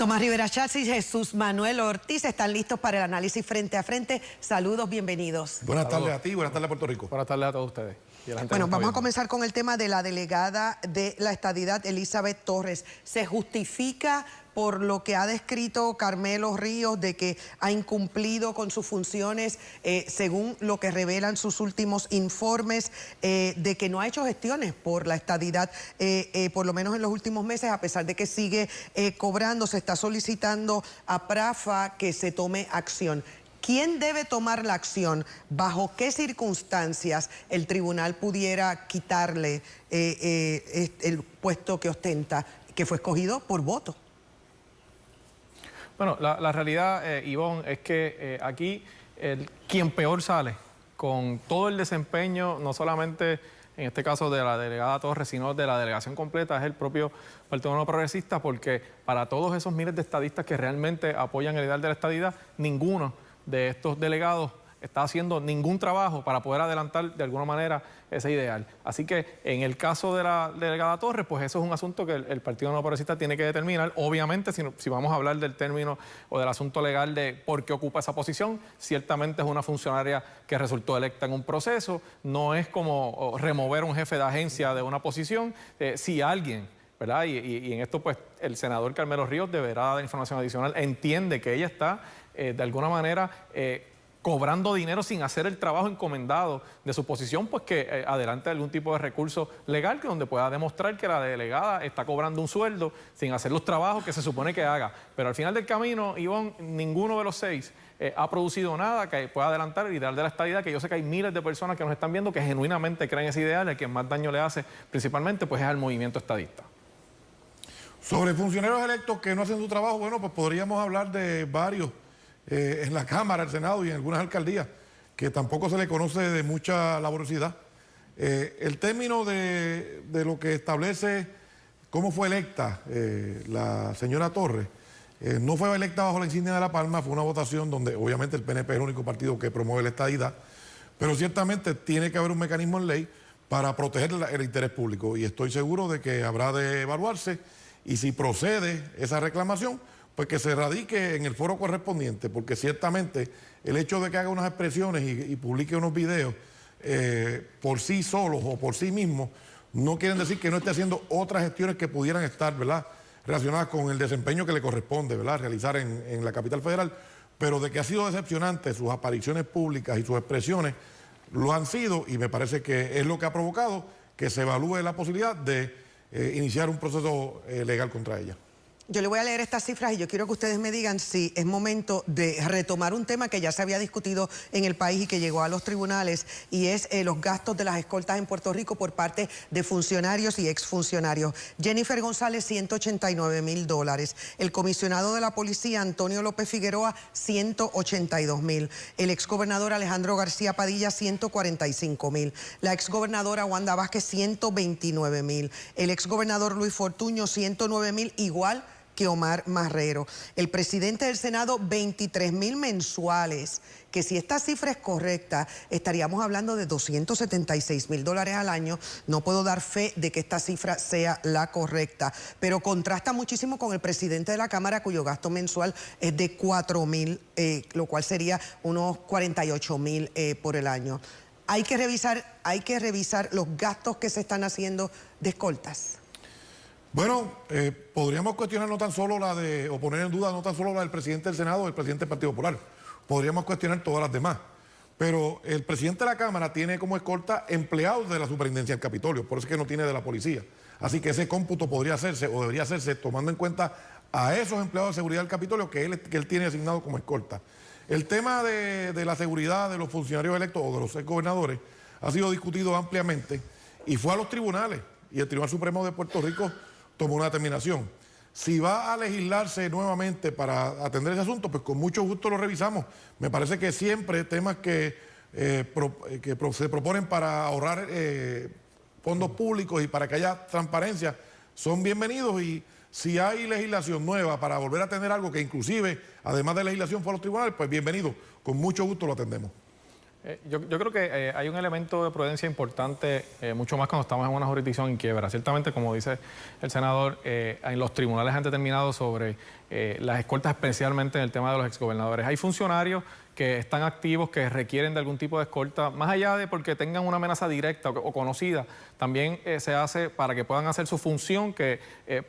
Tomás Rivera Schatz y Jesús Manuel Ortiz están listos para el análisis frente a frente. Saludos, bienvenidos. Buenas tardes a ti, buenas tardes a Puerto Rico. Buenas tardes a todos ustedes. Bueno, vamos a comenzar con el tema de la delegada de la estadidad, Elizabeth Torres. ¿Se justifica por lo que ha descrito Carmelo Ríos de que ha incumplido con sus funciones, según lo que revelan sus últimos informes, de que no ha hecho gestiones por la estadidad, por lo menos en los últimos meses, a pesar de que sigue cobrando? Se está solicitando a PRAFA que se tome acción. ¿Quién debe tomar la acción? ¿Bajo qué circunstancias el tribunal pudiera quitarle el puesto que ostenta, que fue escogido por voto? Bueno, la realidad, Ivonne, es que aquí quien peor sale con todo el desempeño, no solamente en este caso de la delegada Torres, sino de la delegación completa, es el propio Partido No Progresista, porque para todos esos miles de estadistas que realmente apoyan el ideal de la estadidad, ninguno de estos delegados está haciendo ningún trabajo para poder adelantar de alguna manera ese ideal. Así que en el caso de la delegada Torres, pues eso es un asunto que el Partido No Progresista tiene que determinar. Obviamente, si vamos a hablar del término o del asunto legal de por qué ocupa esa posición, ciertamente es una funcionaria que resultó electa en un proceso. No es como remover un jefe de agencia de una posición. Si alguien, ¿verdad? Y en esto, pues, el senador Carmelo Ríos deberá dar información adicional, entiende que ella está, de alguna manera, cobrando dinero sin hacer el trabajo encomendado de su posición, pues que adelante algún tipo de recurso legal que donde pueda demostrar que la delegada está cobrando un sueldo sin hacer los trabajos que se supone que haga. Pero al final del camino, Ivonne, ninguno de los seis ha producido nada que pueda adelantar el ideal de la estadidad, que yo sé que hay miles de personas que nos están viendo que genuinamente creen ese ideal, el que más daño le hace principalmente pues es al movimiento estadista. Sobre funcionarios electos que no hacen su trabajo, bueno, pues podríamos hablar de varios en la Cámara, el Senado y en algunas alcaldías, que tampoco se le conoce de mucha laboriosidad. El término de lo que establece cómo fue electa la señora Torres, no fue electa bajo la insignia de La Palma, fue una votación donde obviamente el PNP es el único partido que promueve la estadidad, pero ciertamente tiene que haber un mecanismo en ley para proteger el interés público, y estoy seguro de que habrá de evaluarse, y si procede esa reclamación, pues que se radique en el foro correspondiente, porque ciertamente el hecho de que haga unas expresiones y publique unos videos por sí solos o por sí mismos, no quieren decir que no esté haciendo otras gestiones que pudieran estar, ¿verdad?, relacionadas con el desempeño que le corresponde, ¿verdad?, realizar en la capital federal, pero de que ha sido decepcionante sus apariciones públicas y sus expresiones, lo han sido, y me parece que es lo que ha provocado que se evalúe la posibilidad de iniciar un proceso legal contra ella. Yo le voy a leer estas cifras y yo quiero que ustedes me digan si es momento de retomar un tema que ya se había discutido en el país y que llegó a los tribunales, y es los gastos de las escoltas en Puerto Rico por parte de funcionarios y exfuncionarios. Jennifer González, $189,000. El comisionado de la policía, Antonio López Figueroa, $182,000. El exgobernador Alejandro García Padilla, $145,000. La exgobernadora Wanda Vázquez, $129,000. El exgobernador Luis Fortuño, $109,000, igual que Omar Marrero. El presidente del Senado, $23,000 mensuales, que si esta cifra es correcta, estaríamos hablando de $276,000 al año. No puedo dar fe de que esta cifra sea la correcta, pero contrasta muchísimo con el presidente de la Cámara, cuyo gasto mensual es de $4,000, lo cual sería unos $48,000 por el año. Hay que revisar los gastos que se están haciendo de escoltas. Bueno, podríamos cuestionar no tan solo o poner en duda no tan solo la del presidente del Senado o el presidente del Partido Popular, podríamos cuestionar todas las demás. Pero el presidente de la Cámara tiene como escolta empleados de la Superintendencia del Capitolio, por eso es que no tiene de la policía. Así que ese cómputo podría hacerse o debería hacerse tomando en cuenta a esos empleados de seguridad del Capitolio que él tiene asignado como escolta. El tema de la seguridad de los funcionarios electos o de los exgobernadores ha sido discutido ampliamente y fue a los tribunales, y el Tribunal Supremo de Puerto Rico tomó una determinación. Si va a legislarse nuevamente para atender ese asunto, pues con mucho gusto lo revisamos. Me parece que siempre temas que se proponen para ahorrar fondos públicos y para que haya transparencia son bienvenidos, y si hay legislación nueva para volver a tener algo que inclusive, además de legislación, fue a los tribunales, pues bienvenido, con mucho gusto lo atendemos. Yo creo que hay un elemento de prudencia importante, mucho más cuando estamos en una jurisdicción en quiebra. Ciertamente, como dice el senador, en los tribunales han determinado sobre las escoltas, especialmente en el tema de los exgobernadores. Hay funcionarios que están activos, que requieren de algún tipo de escolta, más allá de porque tengan una amenaza directa o conocida, también se hace para que puedan hacer su función, que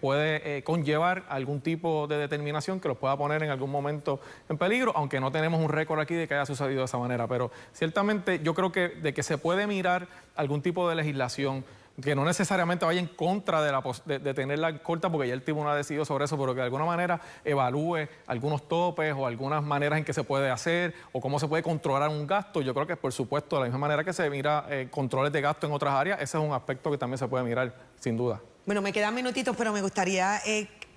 puede conllevar algún tipo de determinación que los pueda poner en algún momento en peligro, aunque no tenemos un récord aquí de que haya sucedido de esa manera. Pero ciertamente yo creo que de que se puede mirar algún tipo de legislación que no necesariamente vaya en contra de tener la escolta, porque ya el tribunal ha decidido sobre eso, pero que de alguna manera evalúe algunos topes o algunas maneras en que se puede hacer o cómo se puede controlar un gasto. Yo creo que, por supuesto, de la misma manera que se mira controles de gasto en otras áreas, ese es un aspecto que también se puede mirar, sin duda. Bueno, me quedan minutitos, pero me gustaría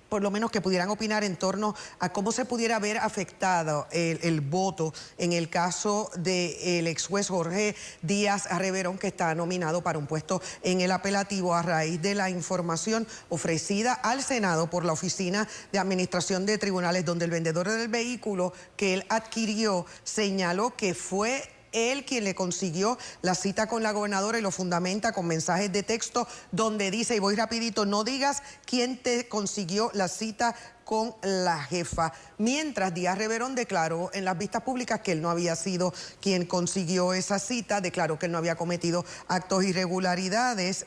por lo menos que pudieran opinar en torno a cómo se pudiera haber afectado el voto en el caso del ex juez Jorge Díaz Reverón, que está nominado para un puesto en el apelativo a raíz de la información ofrecida al Senado por la Oficina de Administración de Tribunales, donde el vendedor del vehículo que él adquirió señaló que fue él quien le consiguió la cita con la gobernadora y lo fundamenta con mensajes de texto donde dice, y voy rapidito, no digas quién te consiguió la cita con la jefa. Mientras Díaz Reverón declaró en las vistas públicas que él no había sido quien consiguió esa cita, declaró que él no había cometido actos de irregularidades,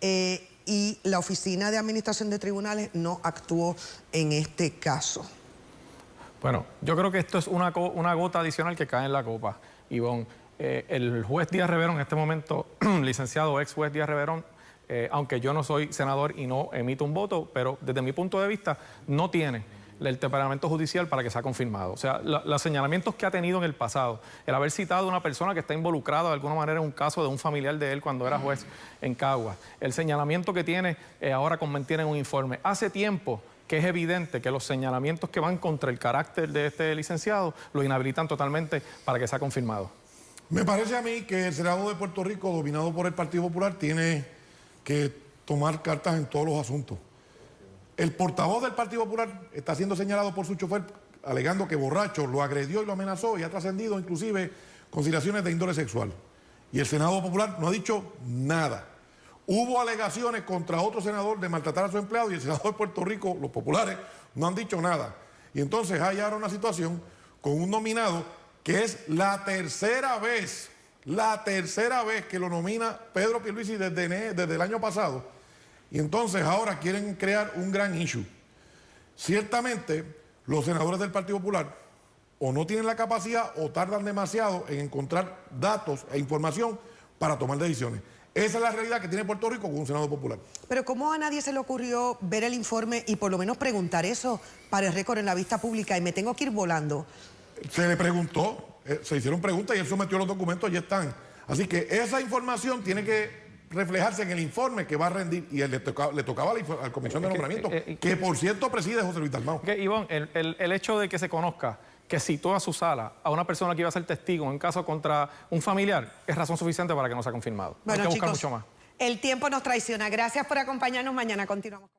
y la Oficina de Administración de Tribunales no actuó en este caso. Bueno, yo creo que esto es una gota adicional que cae en la copa, Ivonne. El juez Díaz Reverón en este momento, licenciado ex juez Díaz Reverón, aunque yo no soy senador y no emito un voto, pero desde mi punto de vista no tiene el temperamento judicial para que sea confirmado. O sea, los señalamientos que ha tenido en el pasado, el haber citado a una persona que está involucrada de alguna manera en un caso de un familiar de él cuando era juez en Caguas, el señalamiento que tiene ahora con mentir en un informe. Hace tiempo que es evidente que los señalamientos que van contra el carácter de este licenciado lo inhabilitan totalmente para que sea confirmado. Me parece a mí que el Senado de Puerto Rico, dominado por el Partido Popular, tiene que tomar cartas en todos los asuntos. El portavoz del Partido Popular está siendo señalado por su chofer, alegando que borracho lo agredió y lo amenazó y ha trascendido inclusive conciliaciones de índole sexual. Y el Senado Popular no ha dicho nada. Hubo alegaciones contra otro senador de maltratar a su empleado y el senador de Puerto Rico, los populares, no han dicho nada. Y entonces hay ahora una situación con un nominado que es la tercera vez que lo nomina Pedro Pierluisi desde el año pasado. Y entonces ahora quieren crear un gran issue. Ciertamente, los senadores del Partido Popular o no tienen la capacidad o tardan demasiado en encontrar datos e información para tomar decisiones. Esa es la realidad que tiene Puerto Rico con un Senado Popular. Pero ¿cómo a nadie se le ocurrió ver el informe y por lo menos preguntar eso para el récord en la vista pública? Y me tengo que ir volando. Se le preguntó, se hicieron preguntas y él sometió los documentos, ya están. Así que esa información tiene que reflejarse en el informe que va a rendir y le tocaba a la Comisión de Nombramiento, que por cierto preside José Luis Dalmau. Ivonne, el hecho de que se conozca que citó a su sala a una persona que iba a ser testigo en un caso contra un familiar es razón suficiente para que no sea confirmado. Bueno, hay que buscar chicos, mucho más. El tiempo nos traiciona. Gracias por acompañarnos. Mañana continuamos.